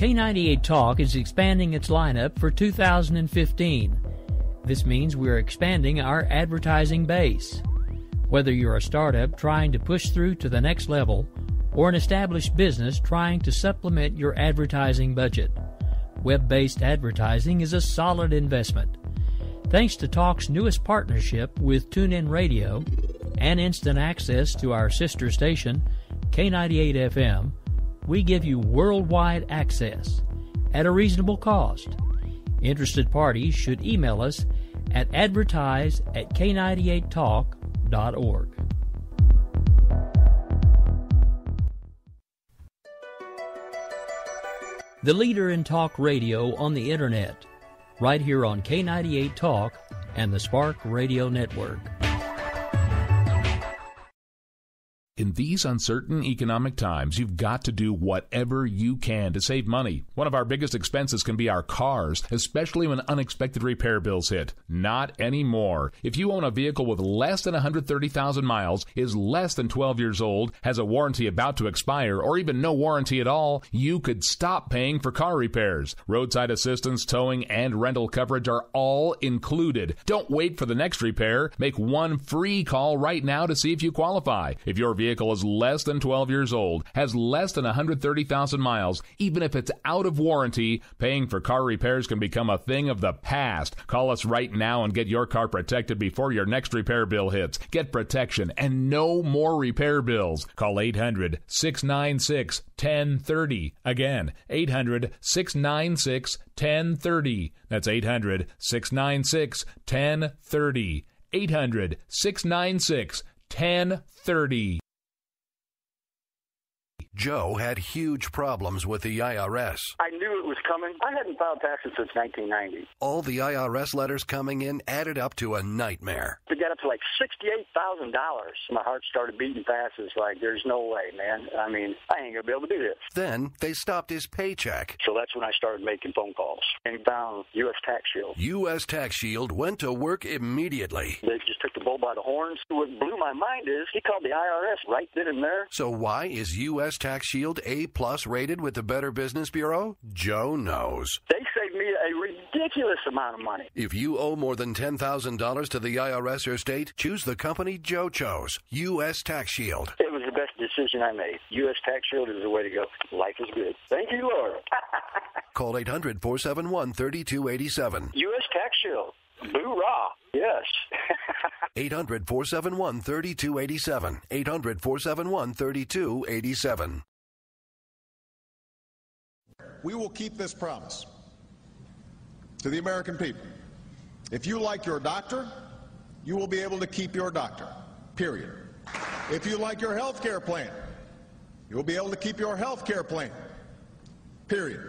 K98 Talk is expanding its lineup for 2015. This means we're expanding our advertising base. Whether you're a startup trying to push through to the next level or an established business trying to supplement your advertising budget, web-based advertising is a solid investment. Thanks to Talk's newest partnership with TuneIn Radio and instant access to our sister station, K98 FM, we give you worldwide access at a reasonable cost. Interested parties should email us at advertise@k98talk.org. The leader in talk radio on the Internet, right here on K98 Talk and the Spark Radio Network. In these uncertain economic times, you've got to do whatever you can to save money. One of our biggest expenses can be our cars, especially when unexpected repair bills hit. Not anymore. If you own a vehicle with less than 130,000 miles, is less than 12 years old, has a warranty about to expire, or even no warranty at all, you could stop paying for car repairs. Roadside assistance, towing, and rental coverage are all included. Don't wait for the next repair. Make one free call right now to see if you qualify. If your vehicle is less than 12 years old, has less than 130,000 miles, even if it's out of warranty, paying for car repairs can become a thing of the past. Call us right now and get your car protected before your next repair bill hits. Get protection and no more repair bills. Call 800-696-1030. Again, 800-696-1030. That's 800-696-1030. 800-696-1030. Joe had huge problems with the IRS. I knew it was coming. I hadn't filed taxes since 1990. All the IRS letters coming in added up to a nightmare. To get up to like $68,000, my heart started beating fast. It's like, there's no way, man. I mean, I ain't going to be able to do this. Then they stopped his paycheck. So that's when I started making phone calls and found U.S. Tax Shield. U.S. Tax Shield went to work immediately. They just took the bull by the horns. What blew my mind is he called the IRS right then and there. So why is U.S. Tax Shield A+ rated with the Better Business Bureau? Joe knows. They saved me a ridiculous amount of money. If you owe more than $10,000 to the IRS or state, choose the company Joe chose, U.S. Tax Shield. It was the best decision I made. U.S. Tax Shield is the way to go. Life is good. Thank you, Lord. Call 800-471-3287. U.S. Tax Shield. Boo-rah. Yes. 800-471-3287. 800-471-3287. We will keep this promise to the American people. If you like your doctor, you will be able to keep your doctor, period. If you like your health care plan, you will be able to keep your health care plan, period.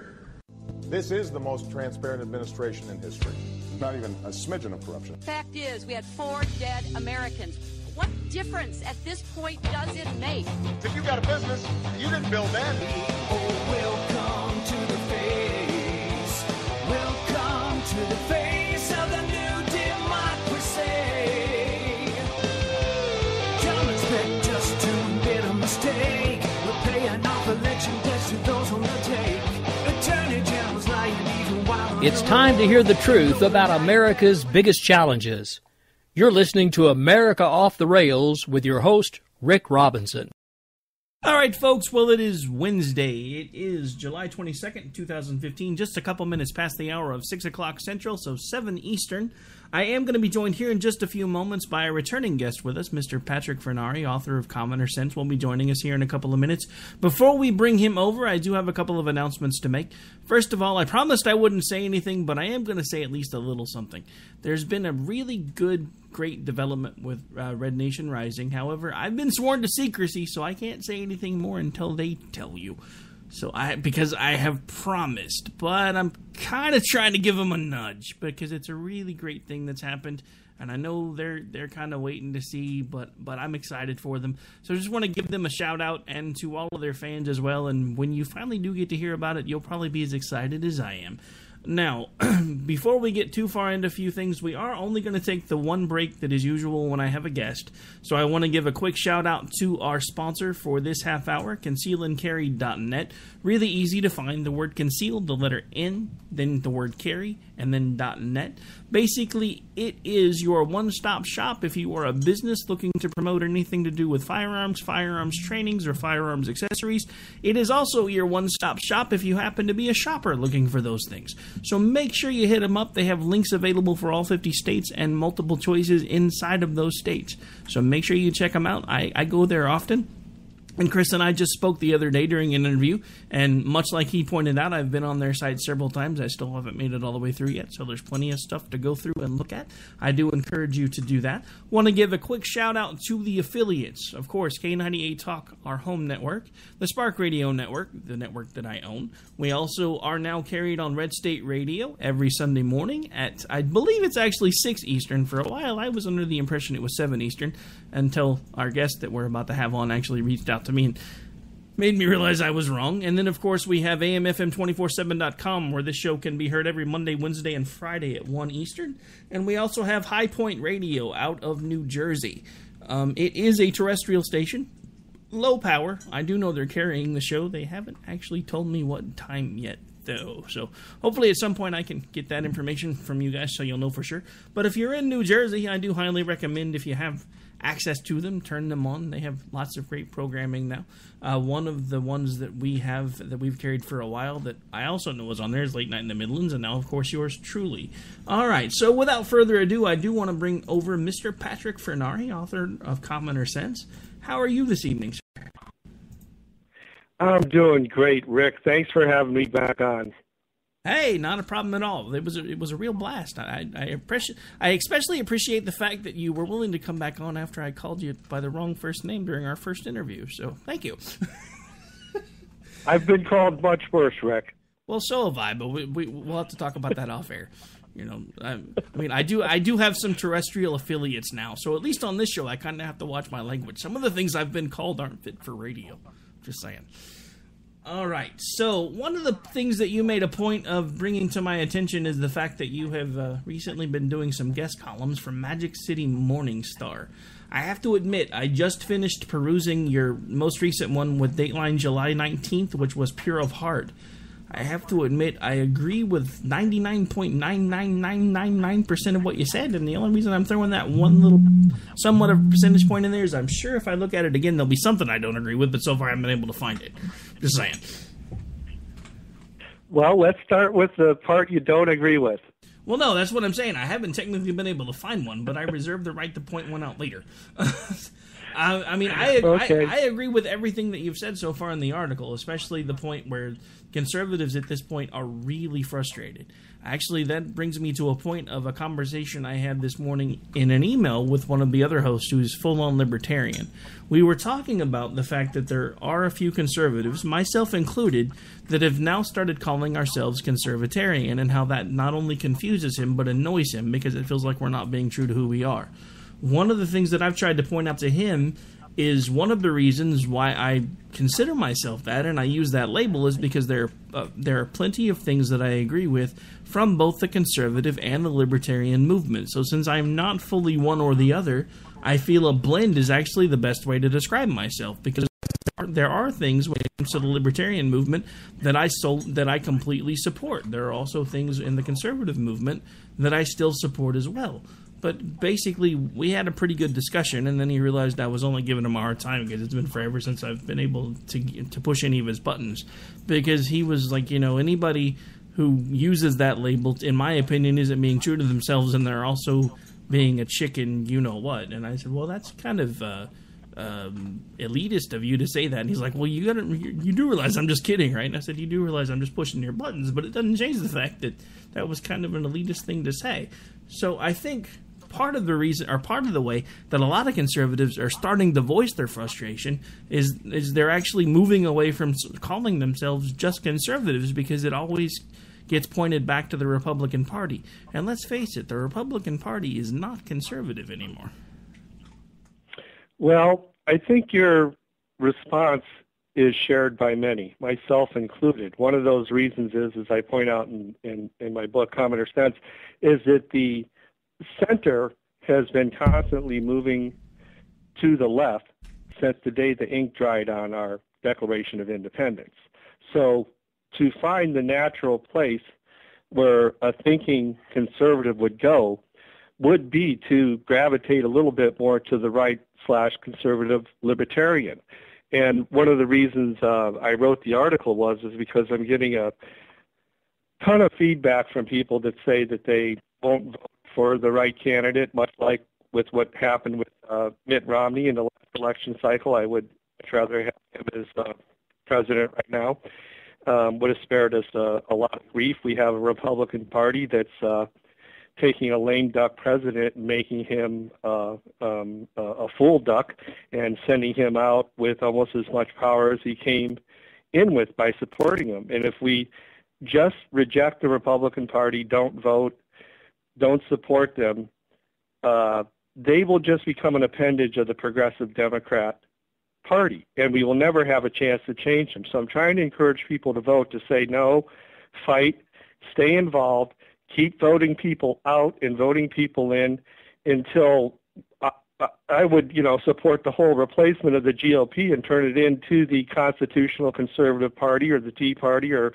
This is the most transparent administration in history. Not even a smidgen of corruption. Fact is, we had 4 dead Americans. What difference at this point does it make? If you got a business, you didn't build that. Oh, welcome to the face. Welcome to the face of the new democracy. Don't expect us to admit a mistake. We're paying off election debts to those on the take. Attorney General's lying even while It's time to hear the truth about America's biggest challenges. You're listening to America Off the Rails with your host, Rick Robinson. All right, folks, well, it is Wednesday. It is July 22nd, 2015, just a couple minutes past the hour of 6 o'clock Central, so 7 Eastern. I am going to be joined here in just a few moments by a returning guest with us, Mr. Patrick Fornari, author of Commoner Sense, will be joining us here in a couple of minutes. Before we bring him over, I do have a couple of announcements to make. First of all, I promised I wouldn't say anything, but I am going to say at least a little something. There's been a really great development with Red Nation Rising. However, I've been sworn to secrecy, so I can't say anything more until they tell you. Because I have promised, but I'm kind of trying to give them a nudge because it's a really great thing that's happened, and I know they're kind of waiting to see, but I'm excited for them. So I just want to give them a shout out and to all of their fans as well. And when you finally do get to hear about it, you'll probably be as excited as I am. Now, before we get too far into a few things, we are only going to take the one break that is usual when I have a guest. So I want to give a quick shout out to our sponsor for this half hour, concealandcarry.net. Really easy to find. The word conceal, the letter N, then the word carry, and then .net. Basically, it is your one-stop shop if you are a business looking to promote anything to do with firearms, firearms trainings, or firearms accessories. It is also your one-stop shop if you happen to be a shopper looking for those things. So make sure you hit them up. They have links available for all 50 states and multiple choices inside of those states. So make sure you check them out. I go there often. And Chris and I just spoke the other day during an interview, and much like he pointed out, I've been on their site several times. I still haven't made it all the way through yet, so there's plenty of stuff to go through and look at. I do encourage you to do that. Want to give a quick shout-out to the affiliates. Of course, K98 Talk, our home network, the Spark Radio Network, the network that I own. We also are now carried on Red State Radio every Sunday morning at, I believe it's actually 6 Eastern. For a while, I was under the impression it was 7 Eastern, until our guest that we're about to have on actually reached out to me and made me realize I was wrong. And then, of course, we have AMFM247.com, where this show can be heard every Monday, Wednesday, and Friday at 1 Eastern. And we also have High Point Radio out of New Jersey. It is a terrestrial station, low power. I do know they're carrying the show. They haven't actually told me what time yet, though. So hopefully at some point I can get that information from you guys so you'll know for sure. But if you're in New Jersey, I do highly recommend, if you have access to them, turn them on. They have lots of great programming now. One of the ones that we have, that we've carried for a while, that I also know is on there, is Late Night in the Midlands, and now, of course, yours truly. All right, so without further ado, I do want to bring over Mr. Patrick Fornari, author of Commoner Sense. How are you this evening, sir? I'm doing great, Rick. Thanks for having me back on. Hey, not a problem at all. It was a real blast. I especially appreciate the fact that you were willing to come back on after I called you by the wrong first name during our first interview. So thank you. I've been called much worse, Rick. Well, so have I, but we'll have to talk about that off air. You know, I mean, I do have some terrestrial affiliates now, so at least on this show, I kind of have to watch my language. Some of the things I've been called aren't fit for radio. Just saying. All right, so one of the things that you made a point of bringing to my attention is the fact that you have recently been doing some guest columns for Magic City Morning Star. I have to admit, I just finished perusing your most recent one with Dateline July 19th, which was Pure of Heart. I have to admit, I agree with 99.99999% of what you said, and the only reason I'm throwing that one little somewhat of a percentage point in there is I'm sure if I look at it again, there'll be something I don't agree with, but so far I haven't been able to find it. Just saying. Well, let's start with the part you don't agree with. Well, no, that's what I'm saying. I haven't technically been able to find one, but I reserve the right to point one out later. I mean, I agree with everything that you've said so far in the article, especially the point where conservatives at this point are really frustrated. Actually, that brings me to a point of a conversation I had this morning in an email with one of the other hosts who's full-on libertarian. We were talking about the fact that there are a few conservatives, myself included, that have now started calling ourselves conservatarian, and how that not only confuses him but annoys him because it feels like we're not being true to who we are. One of the things that I've tried to point out to him is one of the reasons why I consider myself that, and I use that label, is because there are plenty of things that I agree with from both the conservative and the libertarian movement. So since I'm not fully one or the other, I feel a blend is actually the best way to describe myself, because there are things when it comes to the libertarian movement that I completely support. There are also things in the conservative movement that I still support as well. But basically, we had a pretty good discussion, and then he realized I was only giving him a hard time because it's been forever since I've been able to push any of his buttons. Because he was like, you know, anybody who uses that label, in my opinion, isn't being true to themselves, and they're also being a chicken you-know-what. And I said, well, that's kind of elitist of you to say that. And he's like, well, you do realize I'm just kidding, right? And I said, you do realize I'm just pushing your buttons, but it doesn't change the fact that that was kind of an elitist thing to say. So I think part of the reason, or part of the way that a lot of conservatives are starting to voice their frustration is they're actually moving away from calling themselves just conservatives, because it always gets pointed back to the Republican Party. And let's face it, the Republican Party is not conservative anymore. Well, I think your response is shared by many, myself included. One of those reasons is, as I point out in my book, Common or Sense, is that the center has been constantly moving to the left since the day the ink dried on our Declaration of Independence. So to find the natural place where a thinking conservative would go would be to gravitate a little bit more to the right/conservative libertarian. And one of the reasons I wrote the article is because I'm getting a ton of feedback from people that say that they won't vote for the right candidate, much like with what happened with Mitt Romney in the last election cycle. I would much rather have him as president right now. Would have spared us a lot of grief. We have a Republican Party that's taking a lame duck president and making him a full duck and sending him out with almost as much power as he came in with by supporting him. And if we just reject the Republican Party, don't vote, don't support them, they will just become an appendage of the Progressive Democrat Party, and we will never have a chance to change them. So I'm trying to encourage people to vote, to say no, fight, stay involved, keep voting people out and voting people in until I would, support the whole replacement of the GOP and turn it into the Constitutional Conservative Party or the Tea Party or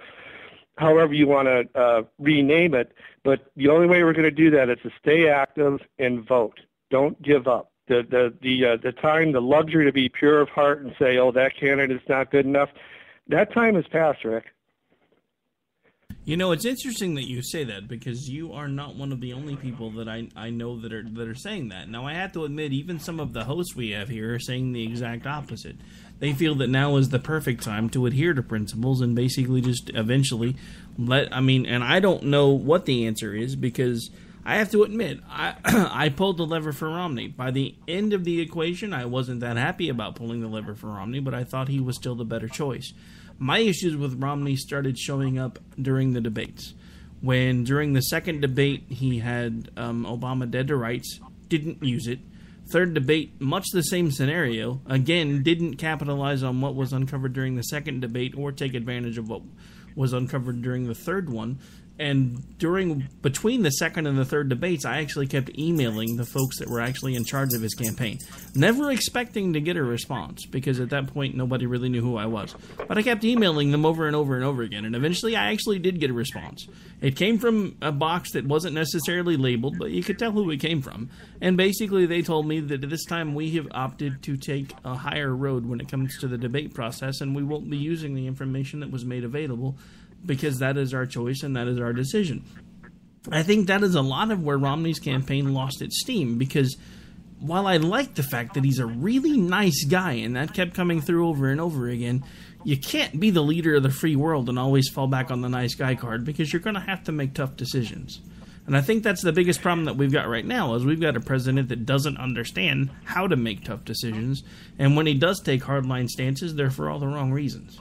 however you want to rename it. But the only way we're going to do that is to stay active and vote. Don't give up. The time, the luxury to be pure of heart and say, oh, that candidate's not good enough, that time has passed, Rick. It's interesting that you say that, because you are not one of the only people that I know that are saying that. Now, I have to admit, even some of the hosts we have here are saying the exact opposite. They feel that now is the perfect time to adhere to principles and basically just eventually and I don't know what the answer is, because I have to admit, I pulled the lever for Romney. By the end of the equation, I wasn't that happy about pulling the lever for Romney, but I thought he was still the better choice. My issues with Romney started showing up during the debates. When during the second debate he had Obama dead to rights, didn't use it. Third debate, much the same scenario. Again, didn't capitalize on what was uncovered during the second debate or take advantage of what was uncovered during the third one. And between the second and the third debates, I actually kept emailing the folks that were actually in charge of his campaign, never expecting to get a response, because at that point nobody really knew who I was. But I kept emailing them over and over and over again, and eventually I actually did get a response. It came from a box that wasn't necessarily labeled, but you could tell who it came from. And basically they told me that at this time we have opted to take a higher road when it comes to the debate process, and we won't be using the information that was made available, because that is our choice and that is our decision. I think that is a lot of where Romney's campaign lost its steam, because while I like the fact that he's a really nice guy, and that kept coming through over and over again, you can't be the leader of the free world and always fall back on the nice guy card, because you're going to have to make tough decisions. And I think that's the biggest problem that we've got right now, is we've got a president that doesn't understand how to make tough decisions, and when he does take hardline stances, they're for all the wrong reasons.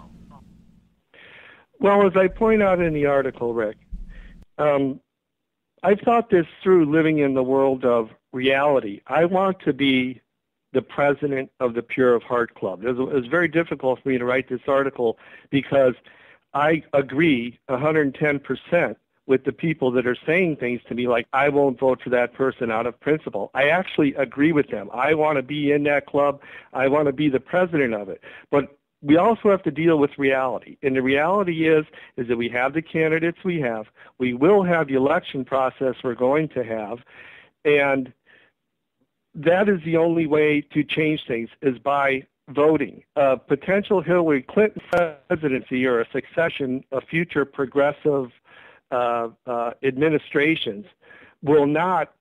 Well, as I point out in the article, Rick, I've thought this through living in the world of reality. I want to be the president of the Pure of Heart Club. It was very difficult for me to write this article because I agree 110% with the people that are saying things to me like, I won't vote for that person out of principle. I actually agree with them. I want to be in that club. I want to be the president of it. But we also have to deal with reality. And the reality is that we have the candidates we have. We will have the election process we're going to have. And that is the only way to change things, is by voting. A potential Hillary Clinton presidency or a succession of future progressive administrations will not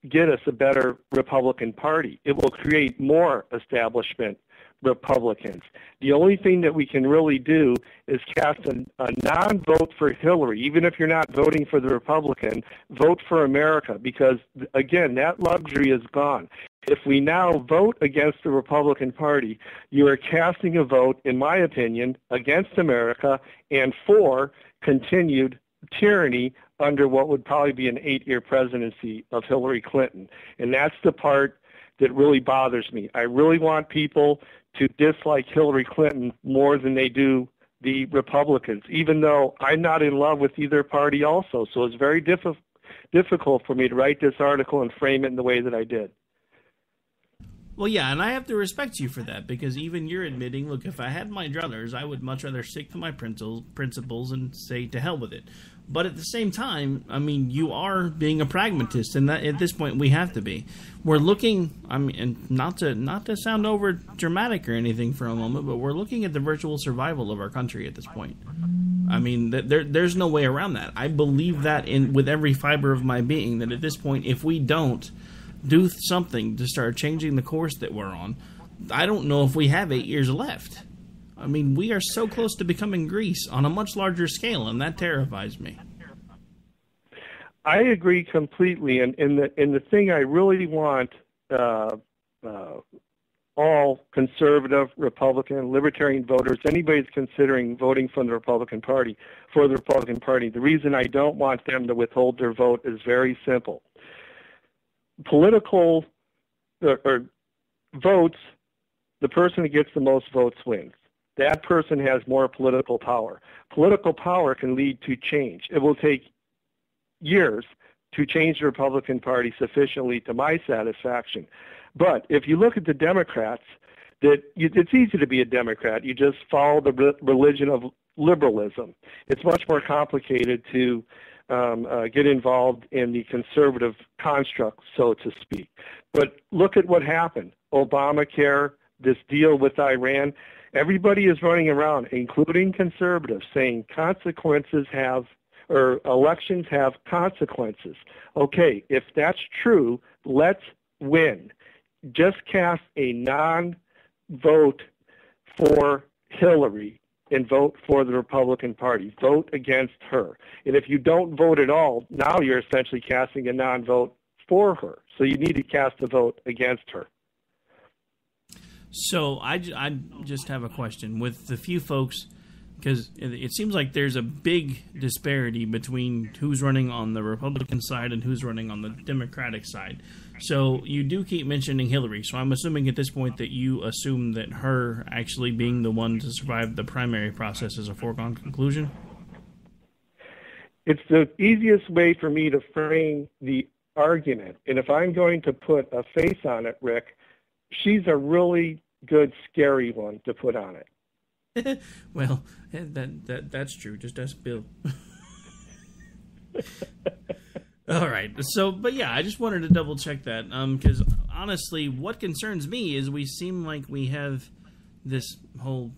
get us a better Republican Party. It will create more establishment Republicans. The only thing that we can really do is cast a non-vote for Hillary. Even if you're not voting for the Republican, vote for America, because, again, that luxury is gone. If we now vote against the Republican Party, you are casting a vote, in my opinion, against America and for continued tyranny under what would probably be an 8-year presidency of Hillary Clinton. And that's the part that really bothers me. I really want people to dislike Hillary Clinton more than they do the Republicans, even though I'm not in love with either party also. So it's very difficult for me to write this article and frame it in the way that I did. Well, yeah, and I have to respect you for that, because even you're admitting, look, if I had my druthers, I would much rather stick to my principles and say to hell with it. But at the same time, I mean, you are being a pragmatist, and that, at this point we have to be. We're looking, I mean, and not to sound over dramatic or anything for a moment, but we're looking at the virtual survival of our country at this point. I mean, there's no way around that. I believe that with every fiber of my being, that at this point, if we don't do something to start changing the course that we're on, I don't know if we have 8 years left. I mean, we are so close to becoming Greece on a much larger scale, and that terrifies me. I agree completely, and the thing I really want all conservative, Republican, libertarian voters, anybody that's considering voting for the Republican Party, the reason I don't want them to withhold their vote is very simple. Political or votes, the person who gets the most votes wins. That person has more political power. Political power can lead to change. It will take years to change the Republican Party sufficiently to my satisfaction. But if you look at the Democrats, it's easy to be a Democrat. You just follow the religion of liberalism. It's much more complicated to get involved in the conservative construct, so to speak. But look at what happened. Obamacare, this deal with Iran, everybody is running around, including conservatives, saying elections have consequences. Okay, if that's true, let's win. Just cast a non-vote for Hillary and vote for the Republican Party. Vote against her. And if you don't vote at all, now you're essentially casting a non-vote for her. So you need to cast a vote against her. So I just have a question. With the few folks, because it seems like there's a big disparity between who's running on the Republican side and who's running on the Democratic side. So you do keep mentioning Hillary. So I'm assuming at this point that you assume that her actually being the one to survive the primary process is a foregone conclusion? It's the easiest way for me to frame the argument. And if I'm going to put a face on it, Rick, she's a really good, scary one to put on it. Well, that's true. Just ask Bill. All right. So, but yeah, I just wanted to double check that because honestly, what concerns me is we seem like we have this whole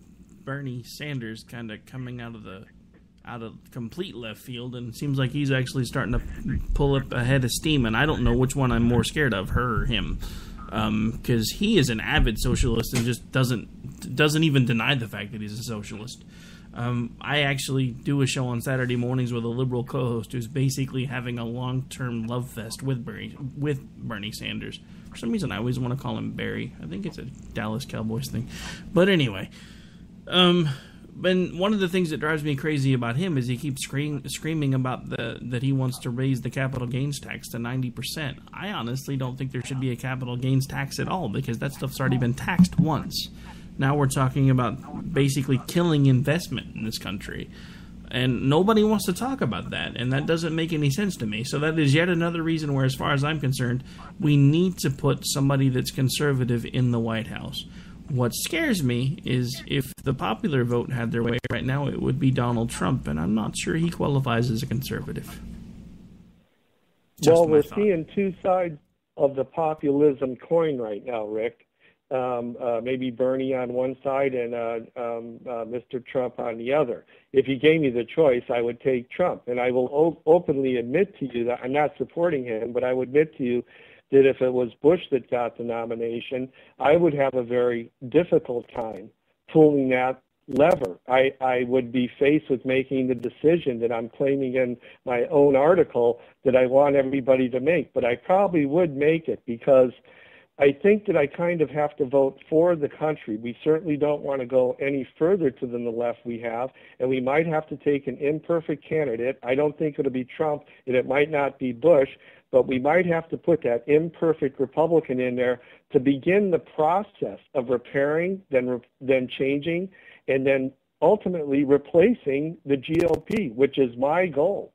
Bernie Sanders kind of coming out of complete left field, and it seems like he's actually starting to pull up a head of steam. And I don't know which one I'm more scared of, her or him. Because he is an avid socialist and just doesn't even deny the fact that he's a socialist. I actually do a show on Saturday mornings with a liberal co-host who's basically having a long-term love fest with Bernie Sanders. For some reason, I always want to call him Barry. I think it's a Dallas Cowboys thing. But anyway, and one of the things that drives me crazy about him is he keeps screaming about that he wants to raise the capital gains tax to 90%. I honestly don't think there should be a capital gains tax at all because that stuff's already been taxed once. Now we're talking about basically killing investment in this country. And nobody wants to talk about that, and that doesn't make any sense to me. So that is yet another reason where, as far as I'm concerned, we need to put somebody that's conservative in the White House. What scares me is if the popular vote had their way right now, it would be Donald Trump, and I'm not sure he qualifies as a conservative. Well, we're seeing two sides of the populism coin right now, Rick. Maybe Bernie on one side and Mr. Trump on the other. If you gave me the choice, I would take Trump. And I will openly admit to you that I'm not supporting him, but I would admit to you that if it was Bush that got the nomination, I would have a very difficult time pulling that lever. I would be faced with making the decision that I'm claiming in my own article that I want everybody to make. But I probably would make it because I think that I kind of have to vote for the country. We certainly don't want to go any further to the left we have, and we might have to take an imperfect candidate. I don't think it'll be Trump, and it might not be Bush, but we might have to put that imperfect Republican in there to begin the process of repairing, then changing, and then ultimately replacing the GOP, which is my goal.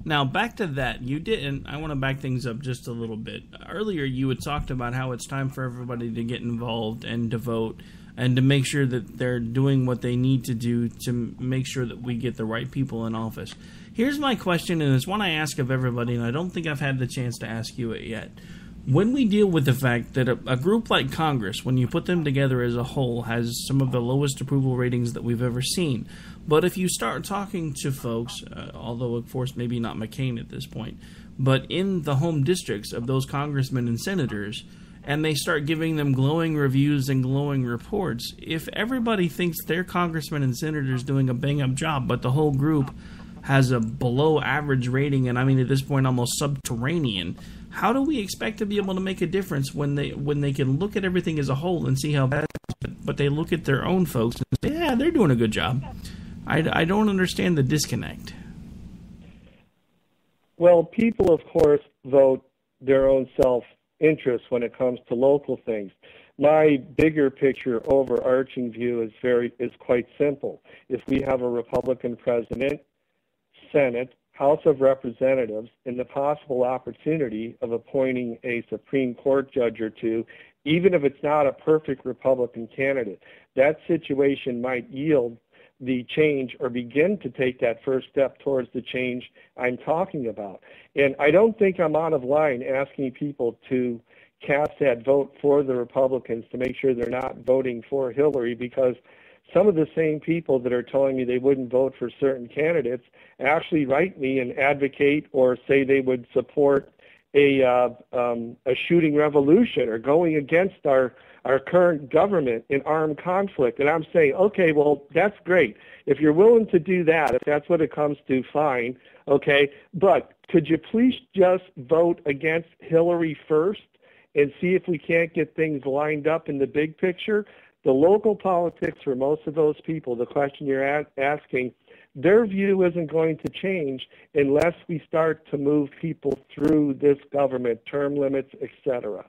Now, back to that, you didn't. I want to back things up just a little bit. Earlier, you had talked about how it's time for everybody to get involved and to vote and to make sure that they're doing what they need to do to make sure that we get the right people in office. Here's my question, and it's one I ask of everybody, and I don't think I've had the chance to ask you it yet. When we deal with the fact that a group like Congress, when you put them together as a whole, has some of the lowest approval ratings that we've ever seen, but if you start talking to folks, although of course maybe not McCain at this point, but in the home districts of those congressmen and senators, and they start giving them glowing reviews and glowing reports, if everybody thinks their congressman and senators doing a bang-up job, but the whole group has a below-average rating, and I mean at this point almost subterranean, how do we expect to be able to make a difference when they can look at everything as a whole and see how bad it is, but they look at their own folks and say, yeah, they're doing a good job? I don't understand the disconnect. Well, people, of course, vote their own self-interest when it comes to local things. My bigger picture, overarching view is quite simple. If we have a Republican president, Senate, House of Representatives, and the possible opportunity of appointing a Supreme Court judge or two, even if it's not a perfect Republican candidate, that situation might yield the change or begin to take that first step towards the change I'm talking about. And I don't think I'm out of line asking people to cast that vote for the Republicans to make sure they're not voting for Hillary, because some of the same people that are telling me they wouldn't vote for certain candidates actually write me and advocate or say they would support a shooting revolution or going against our current government in armed conflict. And I'm saying, okay, well, that's great. If you're willing to do that, if that's what it comes to, fine, okay. But could you please just vote against Hillary first and see if we can't get things lined up in the big picture? The local politics for most of those people, the question you're asking, their view isn't going to change unless we start to move people through this government, term limits, etc.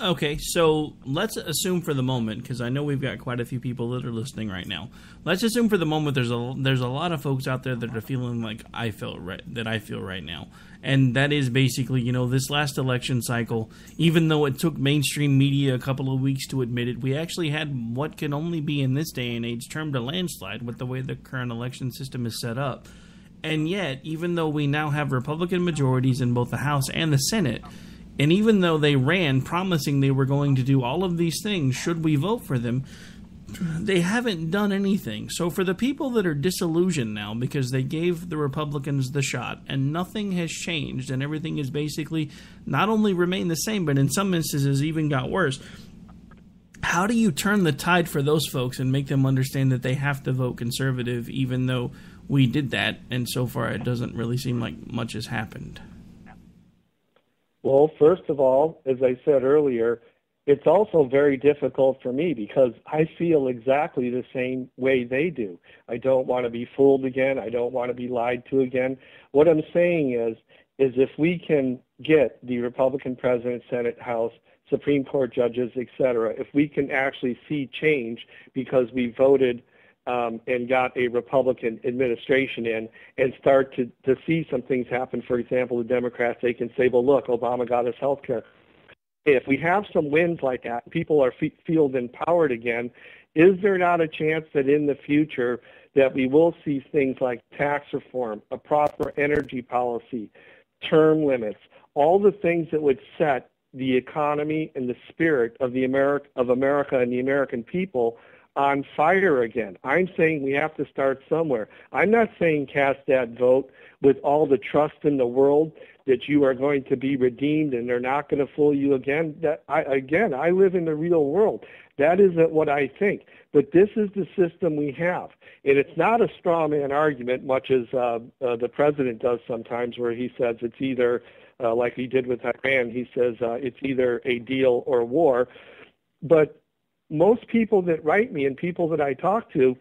Okay, so let's assume for the moment, because I know we've got quite a few people that are listening right now. Let's assume for the moment there's a lot of folks out there that are feeling like I feel right now, and that is basically, this last election cycle. Even though it took mainstream media a couple of weeks to admit it, we actually had what can only be in this day and age termed a landslide with the way the current election system is set up. And yet, even though we now have Republican majorities in both the House and the Senate, and even though they ran promising they were going to do all of these things, should we vote for them, they haven't done anything. So for the people that are disillusioned now because they gave the Republicans the shot and nothing has changed and everything has basically not only remained the same, but in some instances even got worse, how do you turn the tide for those folks and make them understand that they have to vote conservative even though we did that and so far it doesn't really seem like much has happened? Well, first of all, as I said earlier, it's also very difficult for me because I feel exactly the same way they do. I don't want to be fooled again. I don't want to be lied to again. What I'm saying is if we can get the Republican president, Senate, House, Supreme Court judges, etc., if we can actually see change because we voted and got a Republican administration in and start to see some things happen. For example, the Democrats, they can say, well, look, Obama got us health care. If we have some wins like that, people are feel empowered again, is there not a chance that in the future that we will see things like tax reform, a proper energy policy, term limits, all the things that would set the economy and the spirit of America and the American people on fire again? I'm saying we have to start somewhere. I'm not saying cast that vote with all the trust in the world that you are going to be redeemed and they're not going to fool you again. I live in the real world. That isn't what I think. But this is the system we have. And it's not a straw man argument, much as the president does sometimes, where he says it's either like he did with Iran. He says it's either a deal or war. But most people that write me and people that I talk to,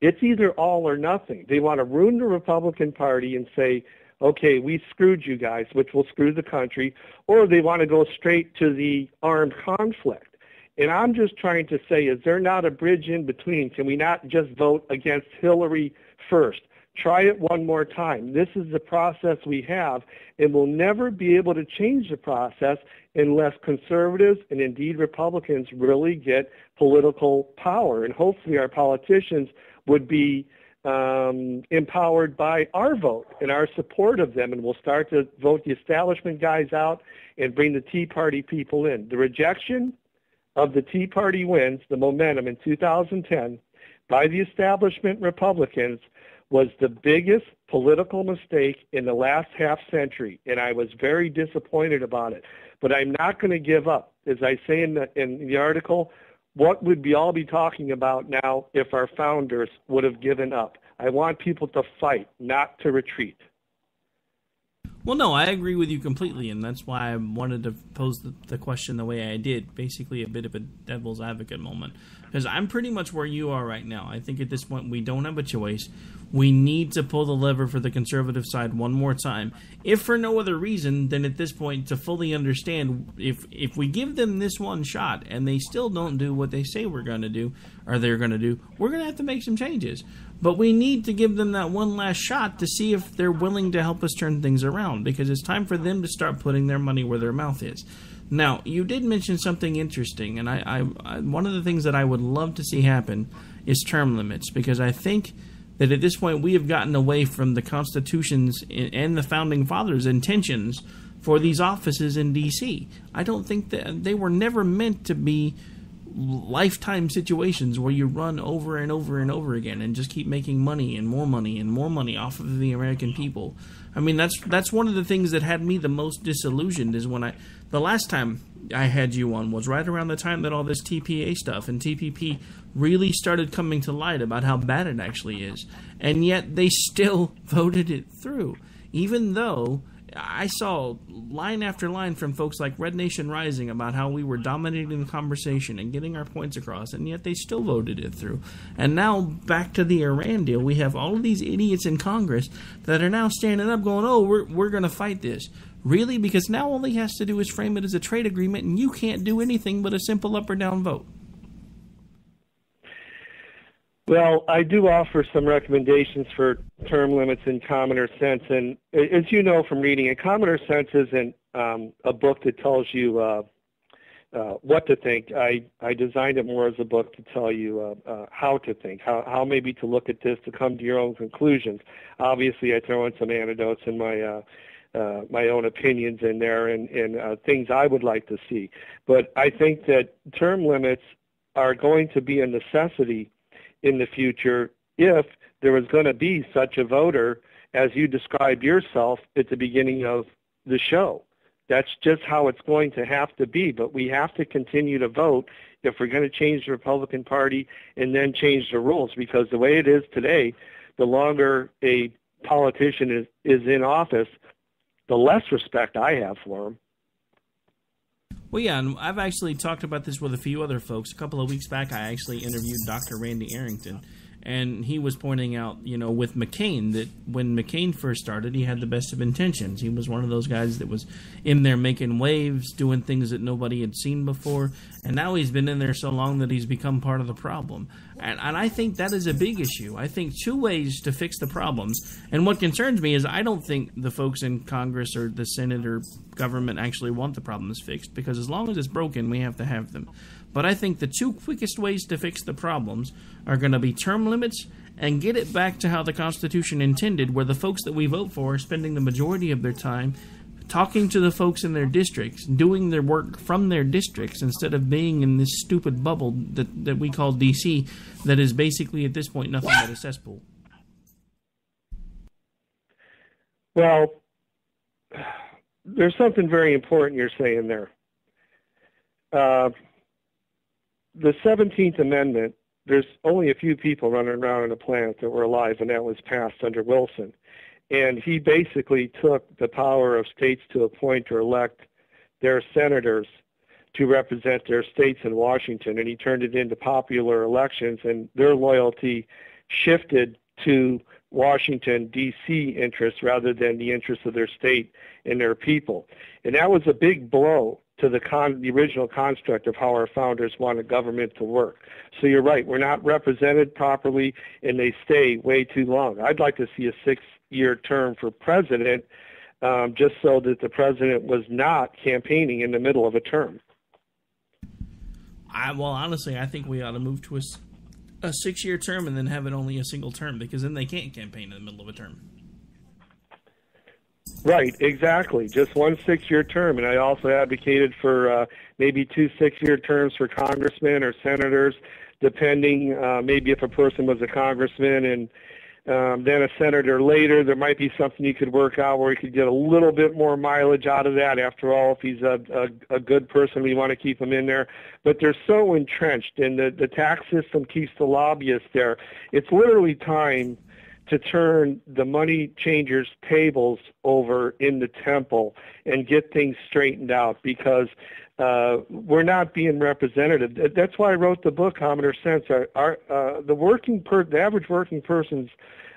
it's either all or nothing. They want to ruin the Republican Party and say, okay, we screwed you guys, which will screw the country, or they want to go straight to the armed conflict. And I'm just trying to say, is there not a bridge in between? Can we not just vote against Hillary first? Try it one more time. This is the process we have, and we'll never be able to change the process unless conservatives and indeed Republicans really get political power. And hopefully our politicians would be empowered by our vote and our support of them, and we'll start to vote the establishment guys out and bring the Tea Party people in. The rejection of the Tea Party wins, the momentum in 2010 by the establishment Republicans was the biggest political mistake in the last half century, and I was very disappointed about it. But I'm not going to give up. As I say in the article, what would we all be talking about now if our founders would have given up? I want people to fight, not to retreat. Well, no, I agree with you completely, and that's why I wanted to pose the question the way I did, basically a bit of a devil's advocate moment, because I'm pretty much where you are right now. I think at this point we don't have a choice. We need to pull the lever for the conservative side one more time, if for no other reason than at this point to fully understand if we give them this one shot and they still don't do what they say we're going to do, or they're going to do, we're going to have to make some changes. But we need to give them that one last shot to see if they're willing to help us turn things around, because it's time for them to start putting their money where their mouth is. Now, you did mention something interesting, and I one of the things that I would love to see happen is term limits, because I think that at this point we have gotten away from the Constitution's and the Founding Fathers' intentions for these offices in D.C. I don't think that they were never meant to be lifetime situations where you run over and over and over again and just keep making money and more money and more money off of the American people. I mean, that's one of the things that had me the most disillusioned is when the last time I had you on was right around the time that all this TPA stuff and TPP really started coming to light about how bad it actually is. And yet they still voted it through, even though I saw line after line from folks like Red Nation Rising about how we were dominating the conversation and getting our points across, and yet they still voted it through. And now, back to the Iran deal, we have all of these idiots in Congress that are now standing up going, oh, we're going to fight this. Really? Because now all he has to do is frame it as a trade agreement, and you can't do anything but a simple up or down vote. Well, I do offer some recommendations for term limits in commoner sense, and as you know from reading it, commoner sense isn't a book that tells you what to think. I designed it more as a book to tell you how to think, how maybe to look at this to come to your own conclusions. Obviously, I throw in some anecdotes and my own opinions in there and things I would like to see. But I think that term limits are going to be a necessity in the future if there was going to be such a voter as you described yourself at the beginning of the show. That's just how it's going to have to be, but we have to continue to vote if we're going to change the Republican Party and then change the rules, because the way it is today, the longer a politician is in office, the less respect I have for him. Well, yeah, and I've actually talked about this with a few other folks. A couple of weeks back, I actually interviewed Dr. Randy Arrington, and he was pointing out, with McCain, that when McCain first started, he had the best of intentions. He was one of those guys that was in there making waves, doing things that nobody had seen before, and now he's been in there so long that he's become part of the problem. And I think that is a big issue. I think two ways to fix the problems, and what concerns me is I don't think the folks in Congress or the Senate or government actually want the problems fixed, because as long as it's broken, we have to have them. But I think the two quickest ways to fix the problems are going to be term limits and get it back to how the Constitution intended, where the folks that we vote for are spending the majority of their time talking to the folks in their districts, doing their work from their districts, instead of being in this stupid bubble that we call D.C. that is basically at this point nothing but a cesspool. Well, there's something very important you're saying there. The 17th Amendment, there's only a few people running around on the planet that were alive, and that was passed under Wilson. And he basically took the power of states to appoint or elect their senators to represent their states in Washington, and he turned it into popular elections, and their loyalty shifted to Washington, D.C. interests rather than the interests of their state and their people. And that was a big blow to the original construct of how our founders wanted government to work. So you're right, we're not represented properly, and they stay way too long. I'd like to see a 6-year term for president, just so that the president was not campaigning in the middle of a term. Well, honestly, I think we ought to move to a 6-year term and then have it only a single term, because then they can't campaign in the middle of a term. Right, exactly. Just one 6-year term. And I also advocated for maybe 2 6-year terms for congressmen or senators, depending maybe if a person was a congressman and then a senator later, there might be something you could work out where you could get a little bit more mileage out of that. After all, if he's a good person, we want to keep him in there. But they're so entrenched, and the tax system keeps the lobbyists there. It's literally time to turn the money changers' tables over in the temple and get things straightened out, because we're not being representative. That's why I wrote the book, Common Sense. The average working person's,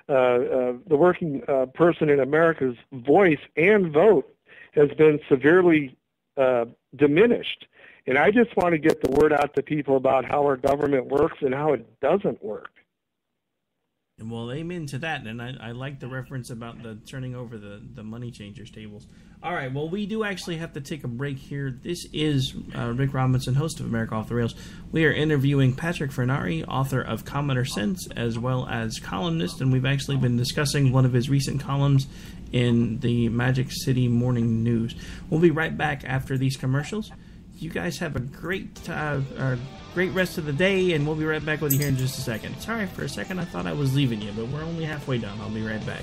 the working person in America's voice and vote has been severely diminished. And I just want to get the word out to people about how our government works and how it doesn't work. Well, amen to that, and I like the reference about the turning over the money changers tables. All right, well, we do actually have to take a break here. This is Rick Robinson, host of America Off the Rails. We are interviewing Patrick Fornari, author of Common Sense, as well as columnist, and we've actually been discussing one of his recent columns in the Magic City Morning News. We'll be right back after these commercials. You guys have a great rest of the day, and we'll be right back with you here in just a second. Sorry, for a second I thought I was leaving you, but we're only halfway done. I'll be right back.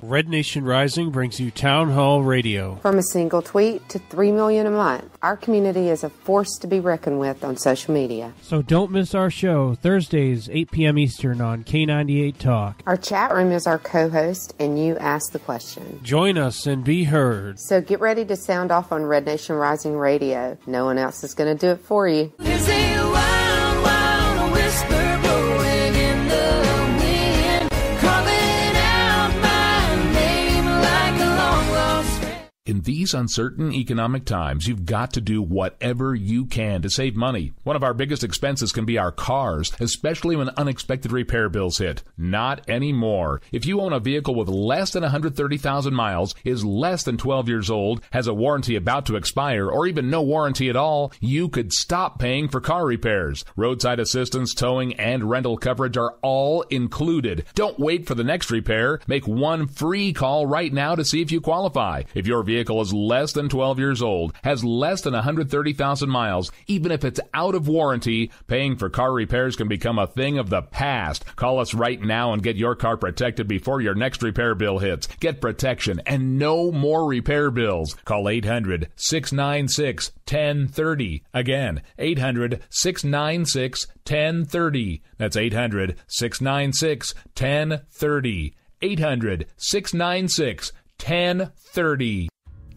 Red Nation Rising brings you Town Hall Radio. From a single tweet to 3 million a month, our community is a force to be reckoned with on social media. So don't miss our show, Thursdays, 8 p.m. Eastern on K98 Talk. Our chat room is our co-host, and you ask the question. Join us and be heard. So get ready to sound off on Red Nation Rising Radio. No one else is going to do it for you. There's a wild, wild whisper blowing in the wind, calling out my name like a long lost friend. In these uncertain economic times, you've got to do whatever you can to save money. One of our biggest expenses can be our cars, especially when unexpected repair bills hit. Not anymore. If you own a vehicle with less than 130,000 miles, is less than 12 years old, has a warranty about to expire, or even no warranty at all, you could stop paying for car repairs. Roadside assistance, towing, and rental coverage are all included. Don't wait for the next repair. Make one free call right now to see if you qualify. If your vehicle is less than 12 years old, has less than 130,000 miles, even if it's out of warranty, paying for car repairs can become a thing of the past. Call us right now and get your car protected before your next repair bill hits. Get protection and no more repair bills. Call 800-696-1030. Again, 800-696-1030. That's 800-696-1030. 800-696-1030.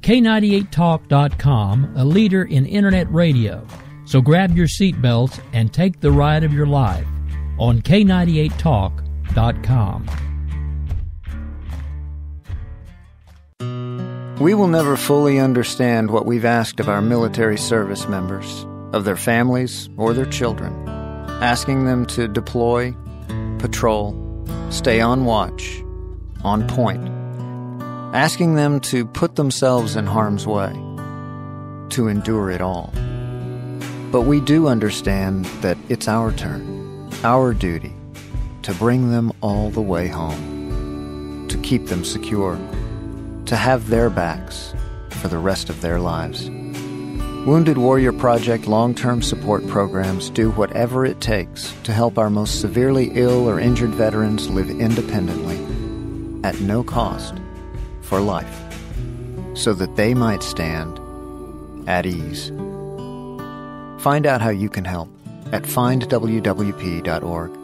K98Talk.com, a leader in Internet radio. So grab your seatbelts and take the ride of your life on K98Talk.com. We will never fully understand what we've asked of our military service members, of their families or their children, asking them to deploy, patrol, stay on watch, on point, asking them to put themselves in harm's way, to endure it all. But we do understand that it's our turn, our duty, to bring them all the way home, to keep them secure, to have their backs for the rest of their lives. Wounded Warrior Project long-term support programs do whatever it takes to help our most severely ill or injured veterans live independently, at no cost, for life, so that they might stand at ease. Find out how you can help at findwwp.org.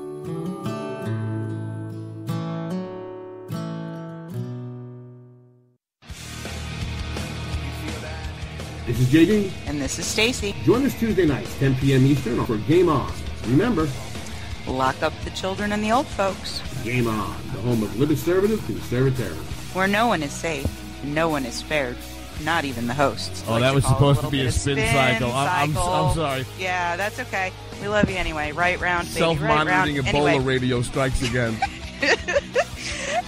This is JD. And this is Stacy. Join us Tuesday nights, 10 p.m. Eastern, for Game On. Remember, lock up the children and the old folks. Game On, the home of conservative conservatarians. Where no one is safe, no one is spared, not even the hosts. Oh, that was supposed to be a spin cycle. I'm sorry. Yeah, that's okay. We love you anyway. Right round, baby. Self-monitoring right Ebola radio strikes again.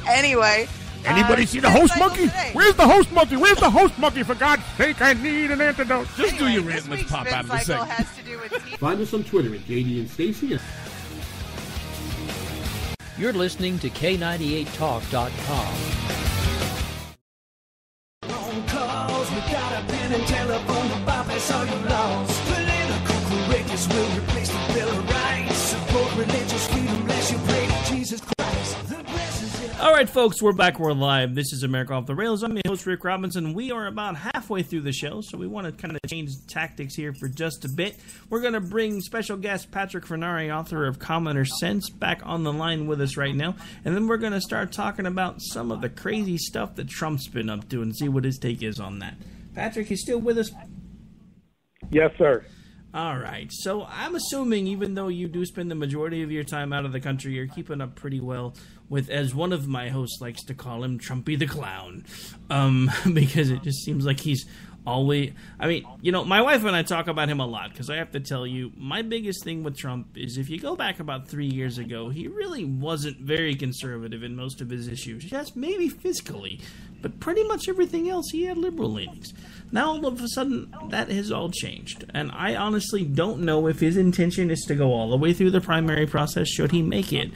Anyway. Anybody see the host monkey? Where's the host monkey? Where's the host monkey? For God's sake, I need an antidote. Just do your rant. Let's pop out of the segment. Find us on Twitter at JD and Stacy. You're listening to K98Talk.com. Phone calls without a pen and telephone to bypass all your laws. Political correctness will replace the Bill of Rights. Support religious freedom, bless you, pray to Jesus Christ. All right, folks, we're back. We're live. This is America Off the Rails. I'm your host, Rick Robinson. We are about halfway through the show, so we want to kind of change tactics here for just a bit. We're going to bring special guest Patrick Fornari, author of Commoner Sense, back on the line with us right now. And then we're going to start talking about some of the crazy stuff that Trump's been up to and see what his take is on that. Patrick, you still with us? Yes, sir. All right. So I'm assuming, even though you do spend the majority of your time out of the country, you're keeping up pretty well with, as one of my hosts likes to call him, Trumpy the Clown. Because it just seems like he's always... I mean, you know, my wife and I talk about him a lot, because I have to tell you, my biggest thing with Trump is if you go back about 3 years ago, he really wasn't very conservative in most of his issues. Yes, maybe fiscally, but pretty much everything else he had liberal leanings. Now, all of a sudden, that has all changed. And I honestly don't know if his intention is to go all the way through the primary process, should he make it.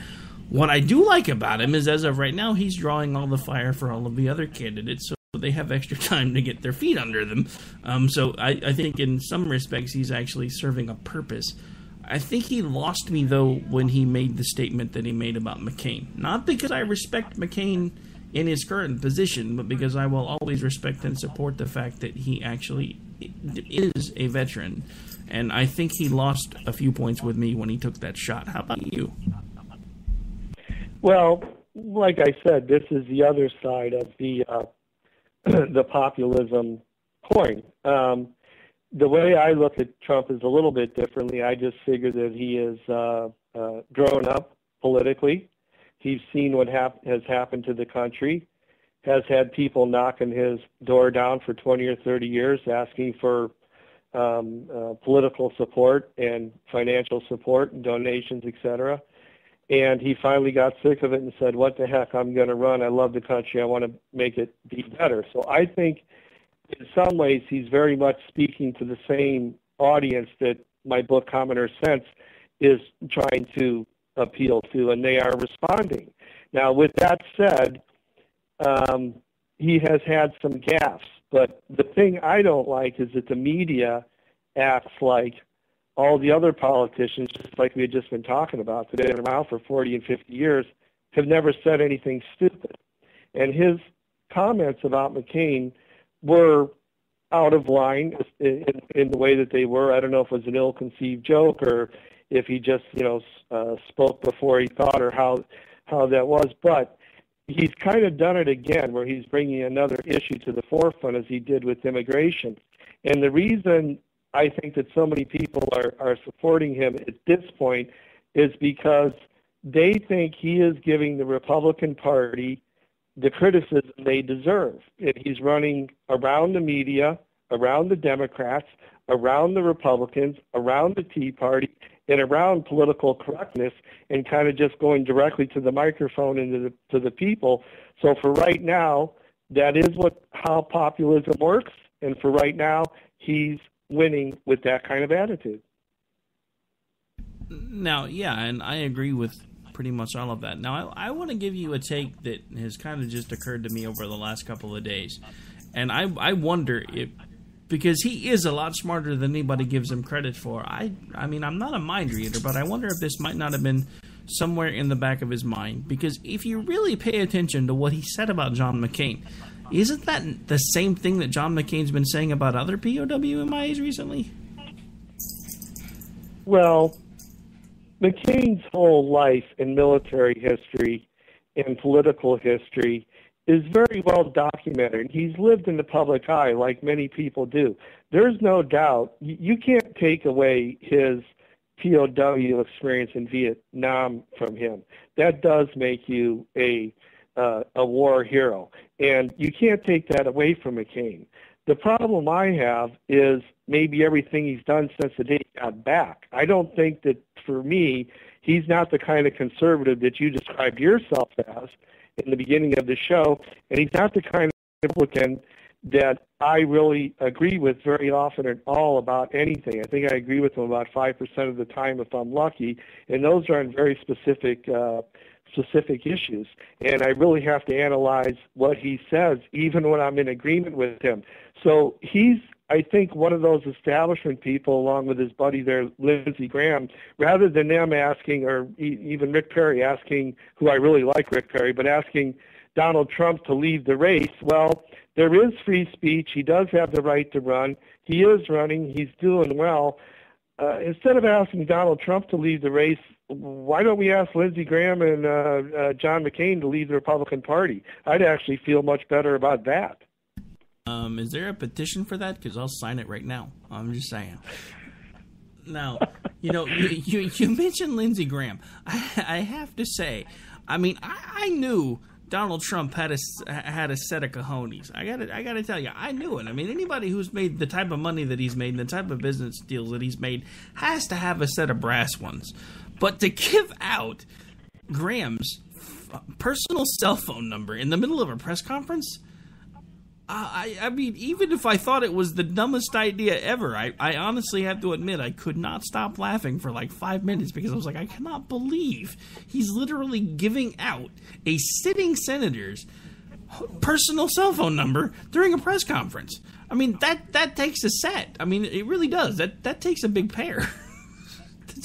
What I do like about him is, as of right now, he's drawing all the fire for all of the other candidates, so they have extra time to get their feet under them. So I think in some respects, he's actually serving a purpose. I think he lost me, though, when he made the statement that he made about McCain. Not because I respect McCain in his current position, but because I will always respect and support the fact that he actually is a veteran. And I think he lost a few points with me when he took that shot. How about you? Well, like I said, this is the other side of the the populism coin. The way I look at Trump is a little bit differently. I just figure that he is grown up politically. He's seen what has happened to the country, has had people knocking his door down for 20 or 30 years asking for political support and financial support and donations, etc. And he finally got sick of it and said, what the heck, I'm going to run. I love the country. I want to make it be better. So I think in some ways he's very much speaking to the same audience that my book, Commoner Sense, is trying to appeal to, and they are responding. Now, with that said, he has had some gaffes, but the thing I don't like is that the media acts like all the other politicians, just like we had just been talking about, that have been around for 40 and 50 years, have never said anything stupid. And his comments about McCain were out of line in the way that they were. I don't know if it was an ill-conceived joke or if he just, spoke before he thought, or how that was. But he's kind of done it again, where he's bringing another issue to the forefront, as he did with immigration. And the reason I think that so many people are supporting him at this point is because they think he is giving the Republican Party the criticism they deserve. And he's running around the media, around the Democrats, around the Republicans, around the Tea Party, and around political correctness, and kind of just going directly to the microphone and to the people. So for right now, that is how populism works, and for right now, he's winning with that kind of attitude. Now, yeah, and I agree with pretty much all of that. Now, I want to give you a take that has kind of just occurred to me over the last couple of days, and I wonder if because he is a lot smarter than anybody gives him credit for. I mean, I'm not a mind reader, but I wonder if this might not have been somewhere in the back of his mind. Because if you really pay attention to what he said about John McCain, isn't that the same thing that John McCain's been saying about other POW MIAs recently? Well, McCain's whole life in military history and political history is very well documented. He's lived in the public eye like many people do. There's no doubt. You can't take away his POW experience in Vietnam from him. That does make you a war hero. And you can't take that away from McCain. The problem I have is maybe everything he's done since the day he got back. I don't think that, for me, he's not the kind of conservative that you described yourself as in the beginning of the show, and he's not the kind of Republican that I really agree with very often at all about anything. I think I agree with him about 5% of the time if I'm lucky, and those are on very specific issues. And I really have to analyze what he says, even when I'm in agreement with him. So he's, I think, one of those establishment people, along with his buddy there, Lindsey Graham, rather than them asking, or even Rick Perry asking, who I really like Rick Perry, but asking Donald Trump to leave the race. Well, there is free speech. He does have the right to run. He is running. He's doing well. Instead of asking Donald Trump to leave the race, why don't we ask Lindsey Graham and John McCain to leave the Republican Party? I'd actually feel much better about that. Is there a petition for that? Because I'll sign it right now. I'm just saying. Now, you mentioned Lindsey Graham. I have to say, I mean, I knew Donald Trump had a set of cojones. I gotta tell you, I knew it. I mean, anybody who's made the type of money that he's made and the type of business deals that he's made has to have a set of brass ones. But to give out Graham's personal cell phone number in the middle of a press conference, I mean, even if I thought it was the dumbest idea ever, I honestly have to admit I could not stop laughing for like 5 minutes because I was like, I cannot believe he's literally giving out a sitting senator's personal cell phone number during a press conference. I mean, that takes a set. I mean, it really does. That takes a big pair.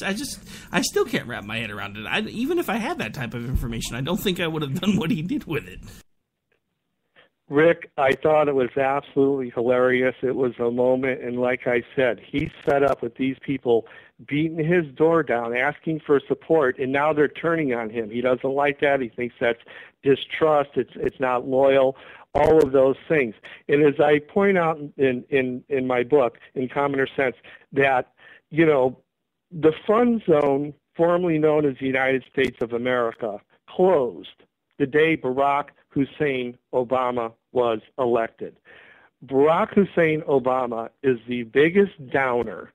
I still can't wrap my head around it. Even if I had that type of information, I don't think I would have done what he did with it. Rick, I thought it was absolutely hilarious. It was a moment, and like I said, he's set up with these people beating his door down, asking for support, and now they're turning on him. He doesn't like that. He thinks that's distrust. It's not loyal. All of those things. And as I point out in my book, in Commoner Sense, that, the fun zone, formerly known as the United States of America, closed the day Barack Hussein Obama was elected. Barack Hussein Obama is the biggest downer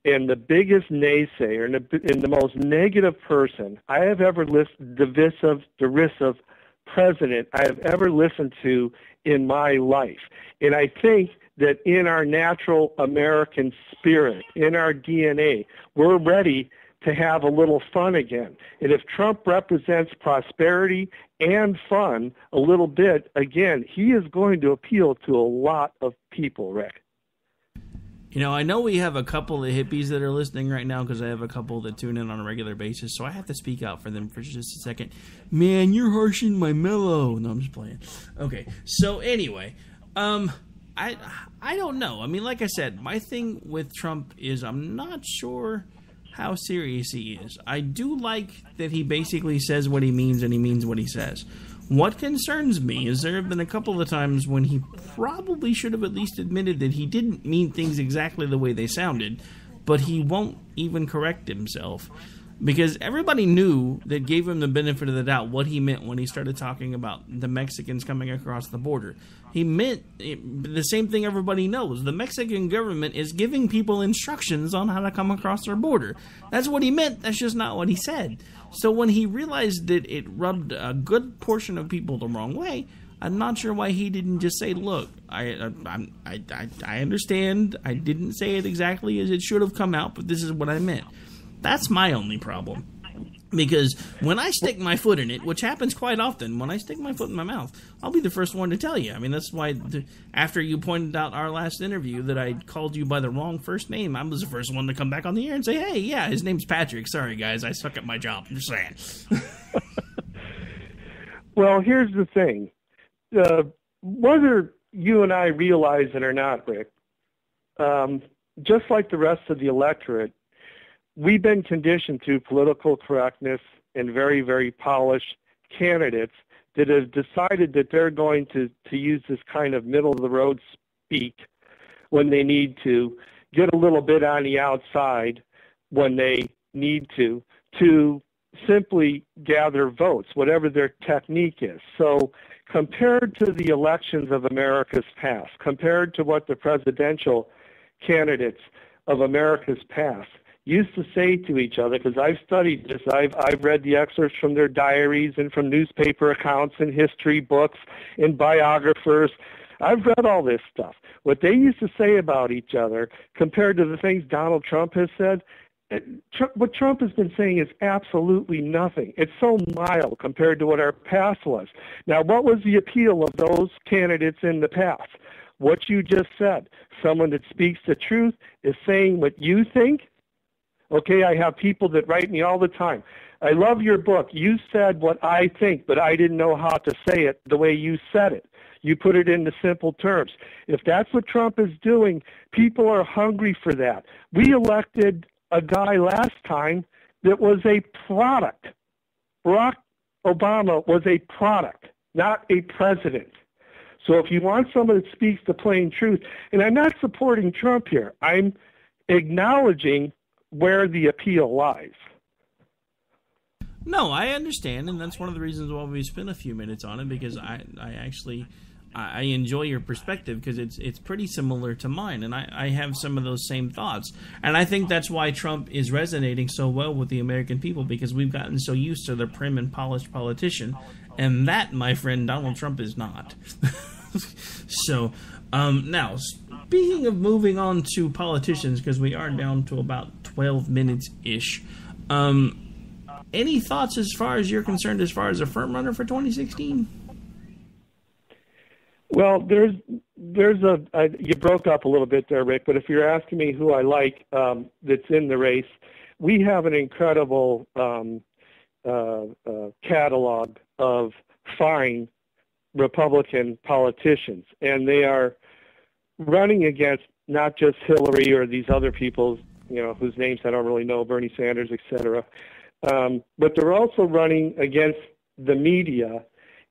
and the biggest naysayer and the most negative person I have ever listened, derisive president I have ever listened to in my life. And I think that in our natural American spirit, in our DNA, we're ready to have a little fun again. And if Trump represents prosperity and fun a little bit, again, he is going to appeal to a lot of people, Rick. I know we have a couple of hippies that are listening right now because I have a couple that tune in on a regular basis, so I have to speak out for them for just a second. Man, you're harshing my mellow. No, I'm just playing. Okay, so anyway, I don't know. I mean, like I said, my thing with Trump is I'm not sure how serious he is. I do like that he basically says what he means and he means what he says. What concerns me is there have been a couple of times when he probably should have at least admitted that he didn't mean things exactly the way they sounded, but he won't even correct himself. Because everybody knew that gave him the benefit of the doubt what he meant when he started talking about the Mexicans coming across the border. He meant the same thing everybody knows. The Mexican government is giving people instructions on how to come across their border. That's what he meant. That's just not what he said. So when he realized that it rubbed a good portion of people the wrong way, I'm not sure why he didn't just say, look, I understand. I didn't say it exactly as it should have come out, but this is what I meant. That's my only problem. Because when I stick my foot in it, which happens quite often, when I stick my foot in my mouth, I'll be the first one to tell you. I mean, that's why after you pointed out our last interview that I called you by the wrong first name, I was the first one to come back on the air and say, hey, yeah, his name's Patrick. Sorry, guys, I suck at my job. I'm just saying. Well, here's the thing. Whether you and I realize it or not, Rick, just like the rest of the electorate, we've been conditioned to political correctness and very, very polished candidates that have decided that they're going to use this kind of middle-of-the-road speak when they need to, get a little bit on the outside when they need to simply gather votes, whatever their technique is. So compared to the elections of America's past, compared to what the presidential candidates of America's past used to say to each other, because I've studied this, I've read the excerpts from their diaries and from newspaper accounts and history books and biographers. I've read all this stuff. What they used to say about each other compared to the things Donald Trump has said, what Trump has been saying is absolutely nothing. It's so mild compared to what our past was. Now, what was the appeal of those candidates in the past? What you just said. Someone that speaks the truth is saying what you think. Okay, I have people that write me all the time. I love your book. You said what I think, but I didn't know how to say it the way you said it. You put it into simple terms. If that's what Trump is doing, people are hungry for that. We elected a guy last time that was a product. Barack Obama was a product, not a president. So if you want someone that speaks the plain truth, and I'm not supporting Trump here, I'm acknowledging where the appeal lies. No, I understand, and that's one of the reasons why we spent a few minutes on it, because I enjoy your perspective, because it's pretty similar to mine, and I have some of those same thoughts. And I think that's why Trump is resonating so well with the American people, because we've gotten so used to the prim and polished politician, and that, my friend, Donald Trump is not. So, now, speaking of moving on to politicians, because we are down to about 12 minutes-ish, any thoughts as far as you're concerned as far as a front runner for 2016? Well, there's you broke up a little bit there, Rick, but if you're asking me who I like that's in the race, we have an incredible catalog of fine Republican politicians, and they are running against not just Hillary or these other people, whose names I don't really know, Bernie Sanders, etc., but they're also running against the media,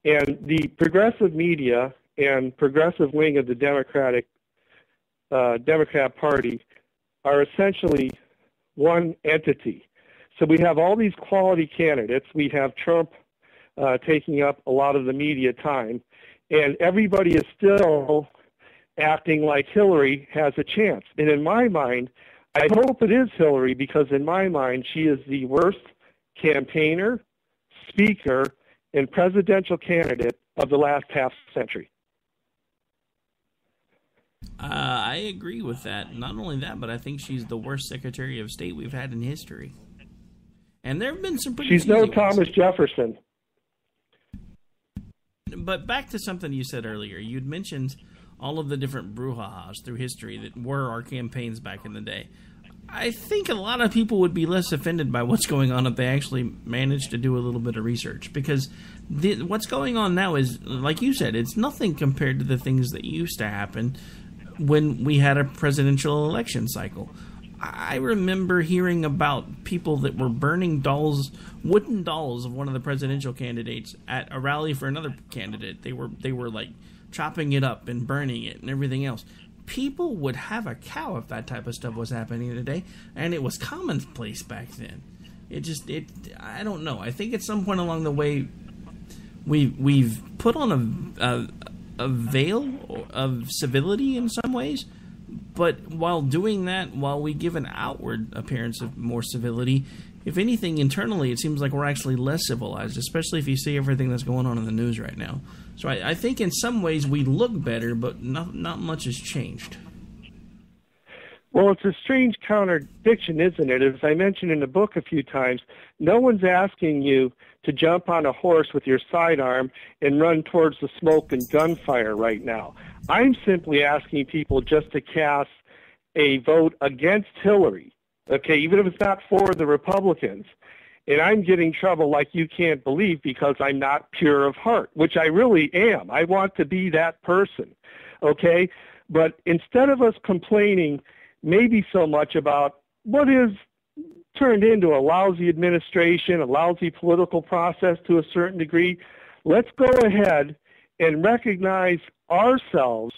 and the progressive media and progressive wing of the Democrat Party are essentially one entity. So we have all these quality candidates. We have Trump taking up a lot of the media time, and everybody is still acting like Hillary has a chance. And in my mind, I hope it is Hillary, because in my mind, she is the worst campaigner, speaker, and presidential candidate of the last half century. I agree with that. Not only that, but I think she's the worst Secretary of State we've had in history. And there have been some pretty... She's no Thomas Jefferson. But back to something you said earlier. You'd mentioned all of the different brouhahas through history that were our campaigns back in the day. I think a lot of people would be less offended by what's going on if they actually managed to do a little bit of research. Because what's going on now is, like you said, it's nothing compared to the things that used to happen when we had a presidential election cycle. I remember hearing about people that were burning wooden dolls of one of the presidential candidates at a rally for another candidate. They were like chopping it up and burning it and everything else. People would have a cow if that type of stuff was happening today, and it was commonplace back then. I don't know. I think at some point along the way, we've put on a veil of civility in some ways, but while doing that, while we give an outward appearance of more civility, if anything, internally, it seems like we're actually less civilized, especially if you see everything that's going on in the news right now. So I think in some ways we look better, but not much has changed. Well, it's a strange contradiction, isn't it? As I mentioned in the book a few times, no one's asking you to jump on a horse with your sidearm and run towards the smoke and gunfire right now. I'm simply asking people just to cast a vote against Hillary, okay, even if it's not for the Republicans. And I'm getting trouble like you can't believe because I'm not pure of heart, which I really am. I want to be that person, okay? But instead of us complaining maybe so much about what is turned into a lousy administration, a lousy political process to a certain degree, let's go ahead and recognize ourselves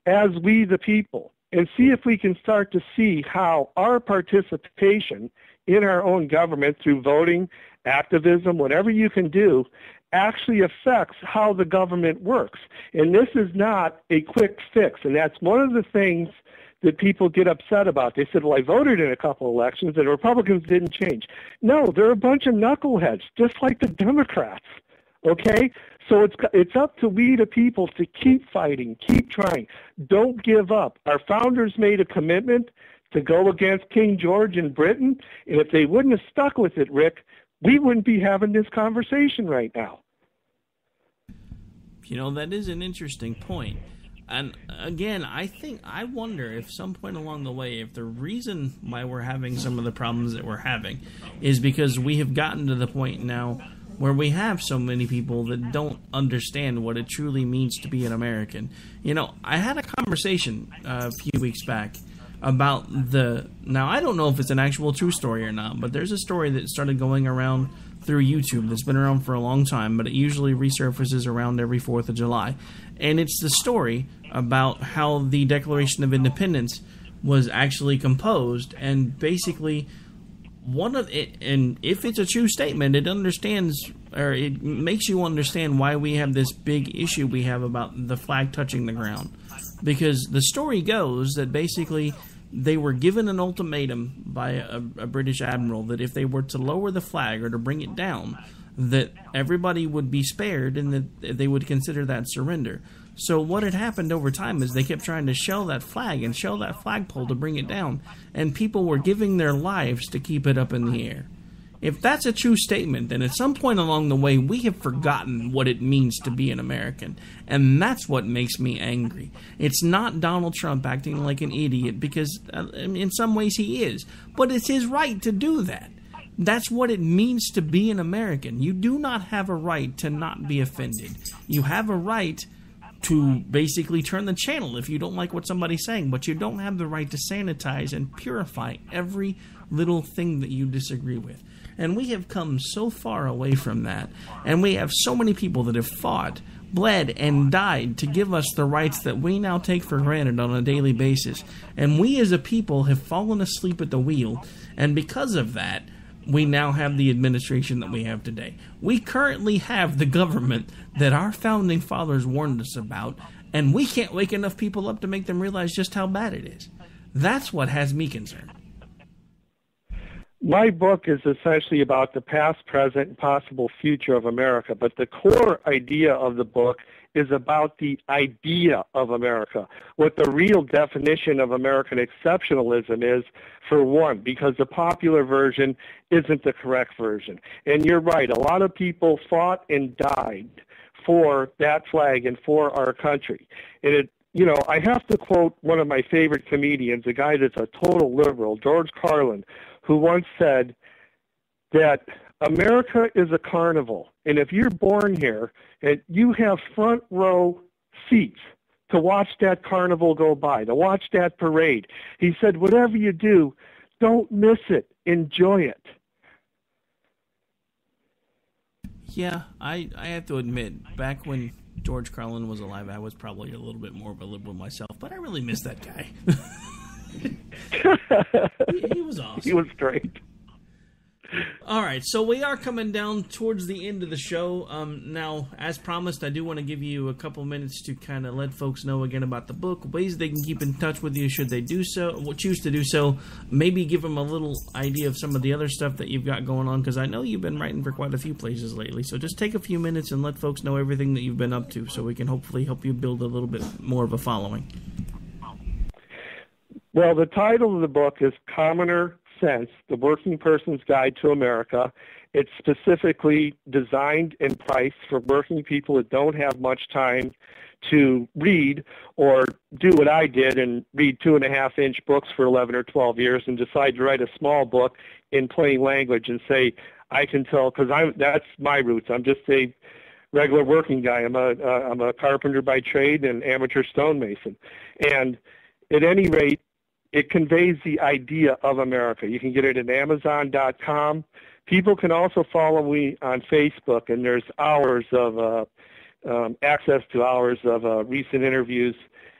as we the people and see if we can start to see how our participation in our own government through voting, activism, whatever you can do, actually affects how the government works. And this is not a quick fix, and that's one of the things that people get upset about. They said, well, I voted in a couple elections and the Republicans didn't change. No, they're a bunch of knuckleheads, just like the Democrats, okay? So it's up to we the people to keep fighting, keep trying. Don't give up. Our founders made a commitment to go against King George in Britain, and if they wouldn't have stuck with it, Rick, we wouldn't be having this conversation right now. You know, that is an interesting point. And again, I wonder if some point along the way, if the reason why we're having some of the problems that we're having is because we have gotten to the point now where we have so many people that don't understand what it truly means to be an American. You know, I had a conversation a few weeks back about now I don't know if it's an actual true story or not, but there's a story that started going around through YouTube that's been around for a long time, but it usually resurfaces around every 4th of July. And it's the story about how the Declaration of Independence was actually composed, and basically one of it, and if it's a true statement, it understands, or it makes you understand why we have this big issue we have about the flag touching the ground. Because the story goes that basically they were given an ultimatum by a British admiral that if they were to lower the flag or to bring it down, that everybody would be spared and that they would consider that surrender. So what had happened over time is they kept trying to shell that flag and shell that flagpole to bring it down, and people were giving their lives to keep it up in the air. If that's a true statement, then at some point along the way, we have forgotten what it means to be an American. And that's what makes me angry. It's not Donald Trump acting like an idiot, because in some ways he is. But it's his right to do that. That's what it means to be an American. You do not have a right to not be offended. You have a right to basically turn the channel if you don't like what somebody's saying, but you don't have the right to sanitize and purify every little thing that you disagree with. And we have come so far away from that, and we have so many people that have fought, bled, and died to give us the rights that we now take for granted on a daily basis. And we as a people have fallen asleep at the wheel, and because of that, we now have the administration that we have today. We currently have the government that our founding fathers warned us about, and we can't wake enough people up to make them realize just how bad it is. That's what has me concerned. My book is essentially about the past, present, and possible future of America, but the core idea of the book is about the idea of America, what the real definition of American exceptionalism is, for one, because the popular version isn't the correct version. And you're right, a lot of people fought and died for that flag and for our country. And I have to quote one of my favorite comedians, a guy that's a total liberal, George Carlin, who once said that America is a carnival, and if you're born here and you have front row seats to watch that carnival go by, to watch that parade, he said, whatever you do, don't miss it. Enjoy it. Yeah, I have to admit, back when George Carlin was alive, I was probably a little bit more of a liberal myself, but I really miss that guy. He was awesome. He was great. All right, so we are coming down towards the end of the show. Now, as promised, I do want to give you a couple minutes to kind of let folks know again about the book, ways they can keep in touch with you should they do so, choose to do so. Maybe give them a little idea of some of the other stuff that you've got going on, because I know you've been writing for quite a few places lately. So just take a few minutes and let folks know everything that you've been up to, so we can hopefully help you build a little bit more of a following. Well, the title of the book is Commoner Sense, The Working Person's Guide to America. It's specifically designed and priced for working people that don't have much time to read or do what I did and read 2.5-inch books for 11 or 12 years and decide to write a small book in plain language and say, I can tell, because that's my roots. I'm just a regular working guy. I'm a carpenter by trade and amateur stonemason. And at any rate, it conveys the idea of America. You can get it at Amazon.com. People can also follow me on Facebook, and there's hours of access to hours of recent interviews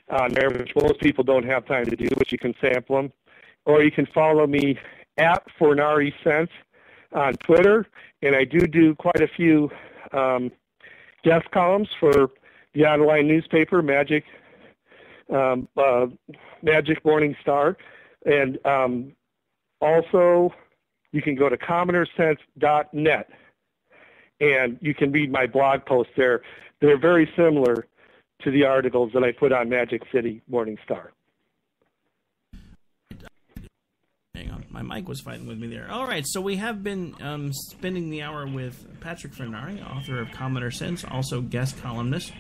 on there, which most people don't have time to do, but you can sample them. Or you can follow me at Fornari Sense on Twitter, and I do quite a few guest columns for the online newspaper, Magic Morning Star. And also, you can go to commonersense.net, and you can read my blog posts there. They're very similar to the articles that I put on Magic City Morning Star. Hang on, my mic was fighting with me there. All right, so we have been spending the hour with Patrick Fornari, author of Commoner Sense, also guest columnist.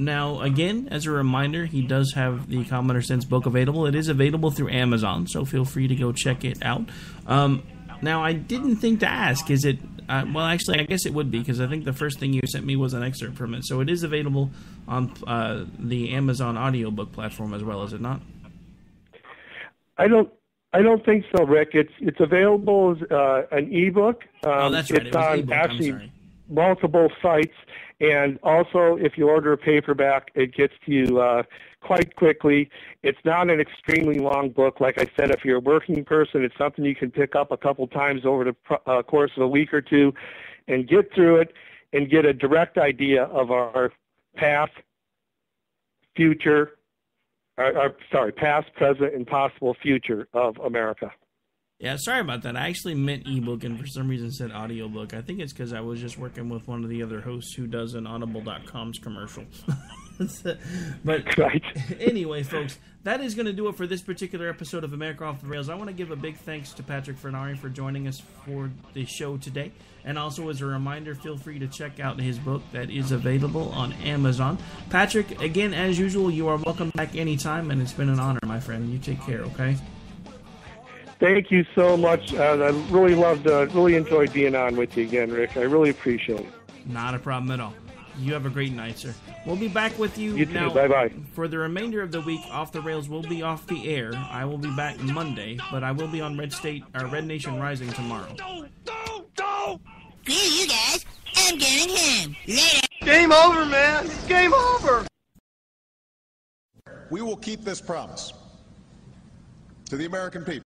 Now, again, as a reminder, he does have the Commoner Sense book available. It is available through Amazon, so feel free to go check it out. Now, I didn't think to ask, is it... well, actually, I guess it would be, because I think the first thing you sent me was an excerpt from it. So it is available on the Amazon audiobook platform as well, is it not? I don't think so, Rick. It's available as an ebook. Oh, that's right. It's on actually multiple sites. And also, if you order a paperback, it gets to you quite quickly. It's not an extremely long book. Like I said, if you're a working person, it's something you can pick up a couple times over the course of a week or two and get through it and get a direct idea of our past, past, present, and possible future of America. Yeah, sorry about that. I actually meant ebook and for some reason said audiobook. I think it's because I was just working with one of the other hosts who does an Audible.com's commercial. But right. Anyway, folks, that is going to do it for this particular episode of America Off the Rails. I want to give a big thanks to Patrick Fornari for joining us for the show today. And also, as a reminder, feel free to check out his book that is available on Amazon. Patrick, again, as usual, you are welcome back anytime, and it's been an honor, my friend. You take care, okay? Thank you so much. I really enjoyed being on with you again, Rick. I really appreciate it. Not a problem at all. You have a great night, sir. We'll be back with you. You too. Now, bye-bye. For the remainder of the week, Off the Rails will be off the air. I will be back Monday, but I will be on Red Nation Rising tomorrow. Screw you guys. I'm going home. Later. Game over, man. It's game over. We will keep this promise to the American people.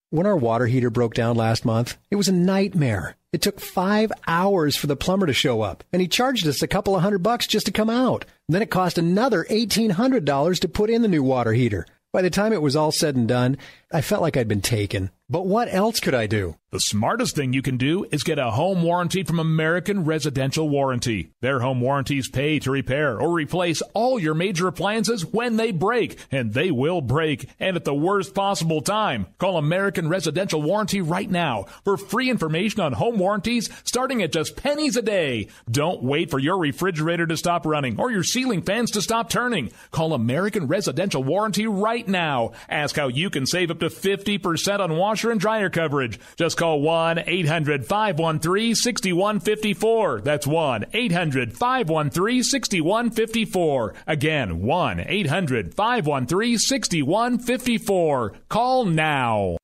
When our water heater broke down last month, it was a nightmare. It took 5 hours for the plumber to show up, and he charged us a couple of $100 just to come out. And then it cost another $1,800 to put in the new water heater. By the time it was all said and done, I felt like I'd been taken. But what else could I do? The smartest thing you can do is get a home warranty from American Residential Warranty. Their home warranties pay to repair or replace all your major appliances when they break, and they will break, and at the worst possible time. Call American Residential Warranty right now for free information on home warranties starting at just pennies a day. Don't wait for your refrigerator to stop running or your ceiling fans to stop turning. Call American Residential Warranty right now. Ask how you can save up to 50% on washer and dryer coverage. Just call 1-800-513-6154. That's 1-800-513-6154. Again, 1-800-513-6154. Call now.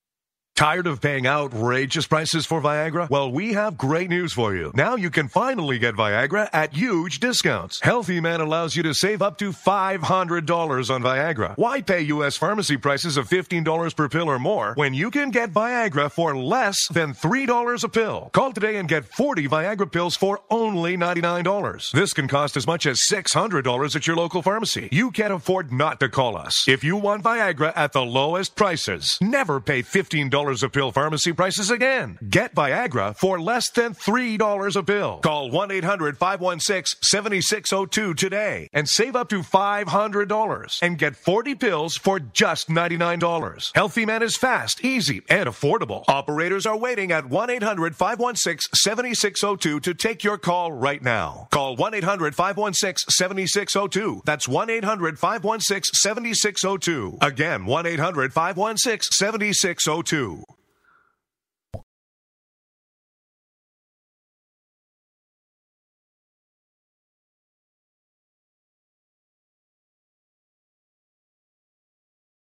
Tired of paying outrageous prices for Viagra? Well, we have great news for you. Now you can finally get Viagra at huge discounts. Healthy Man allows you to save up to $500 on Viagra. Why pay U.S. pharmacy prices of $15 per pill or more when you can get Viagra for less than $3 a pill? Call today and get 40 Viagra pills for only $99. This can cost as much as $600 at your local pharmacy. You can't afford not to call us. If you want Viagra at the lowest prices, never pay $15 $3 a pill pharmacy prices again. Get Viagra for less than $3 a pill. Call 1-800-516-7602 today and save up to $500 and get 40 pills for just $99. Healthy Man is fast, easy, and affordable. Operators are waiting at 1-800-516-7602 to take your call right now. Call 1-800-516-7602. That's 1-800-516-7602. Again, 1-800-516-7602.